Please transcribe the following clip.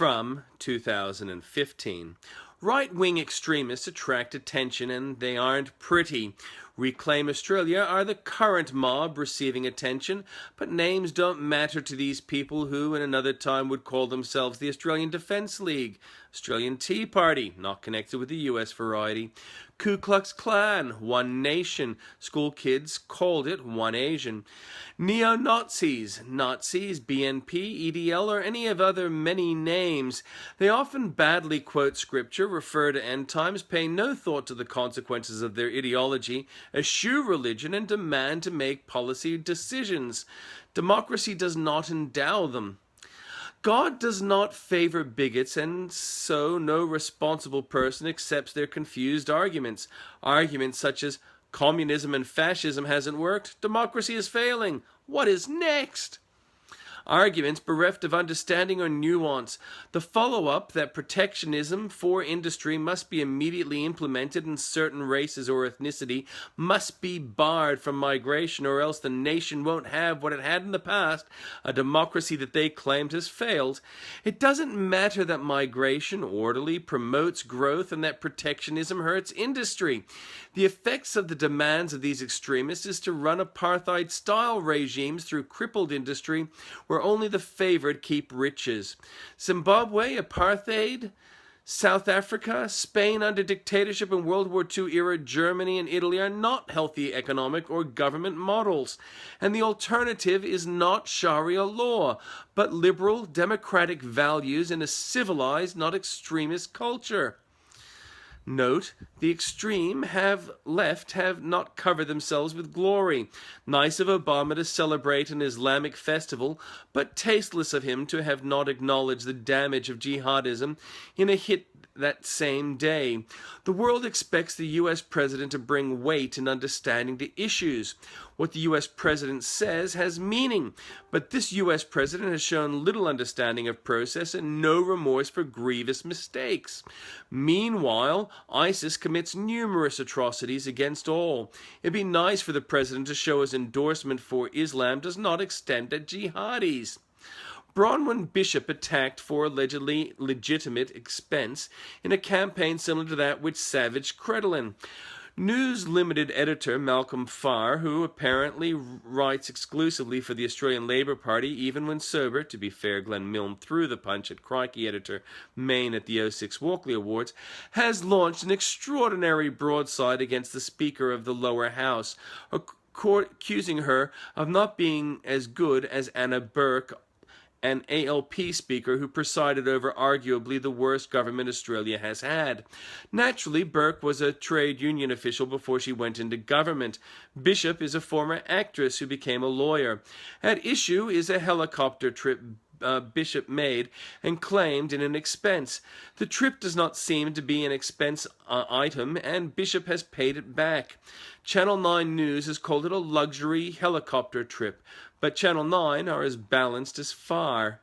from 2015. Right-wing extremists attract attention and they aren't pretty. Reclaim Australia are the current mob receiving attention, but names don't matter to these people who in another time would call themselves the Australian Defence League, Australian Tea Party, not connected with the US variety, Ku Klux Klan, One Nation, school kids called it One Asian, neo-Nazis, Nazis, BNP, EDL, or any of other many names. They often badly quote scripture, refer to end times, pay no thought to the consequences of their ideology, eschew religion, and demand to make policy decisions. Democracy does not endow them. God does not favor bigots, and so no responsible person accepts their confused arguments. Arguments such as, communism and fascism hasn't worked, democracy is failing, what is next? Arguments bereft of understanding or nuance. The follow-up that protectionism for industry must be immediately implemented in certain races or ethnicity must be barred from migration, or else the nation won't have what it had in the past, a democracy that they claimed has failed. It doesn't matter that migration orderly promotes growth and that protectionism hurts industry. The effects of the demands of these extremists is to run apartheid-style regimes through crippled industry where only the favoured keep riches. Zimbabwe, apartheid, South Africa, Spain under dictatorship, and World War II era Germany and Italy are not healthy economic or government models. And the alternative is not Sharia law, but liberal democratic values in a civilised, not extremist culture. Note, the extreme have not covered themselves with glory. Nice of Obama to celebrate an Islamic festival, but tasteless of him to have not acknowledged the damage of jihadism in a hit that same day. The world expects the U.S. president to bring weight and understanding to issues. What the U.S. president says has meaning, but this U.S. president has shown little understanding of process and no remorse for grievous mistakes. Meanwhile, ISIS commits numerous atrocities against all. It'd be nice for the president to show his endorsement for Islam does not extend to jihadis. Bronwyn Bishop attacked for allegedly legitimate expense in a campaign similar to that which savaged Crinoline. News Limited editor Malcolm Farr, who apparently writes exclusively for the Australian Labor Party, even when sober, to be fair, Glenn Milne threw the punch at Crikey editor Maine at the 06 Walkley Awards, has launched an extraordinary broadside against the Speaker of the lower house, accusing her of not being as good as Anna Burke, an ALP speaker who presided over arguably the worst government Australia has had. Naturally, Burke was a trade union official before she went into government. Bishop is a former actress who became a lawyer. At issue is a helicopter trip Bishop made and claimed in an expense. The trip does not seem to be an expense item, and Bishop has paid it back. Channel 9 News has called it a luxury helicopter trip, but Channel 9 are as balanced as Farr.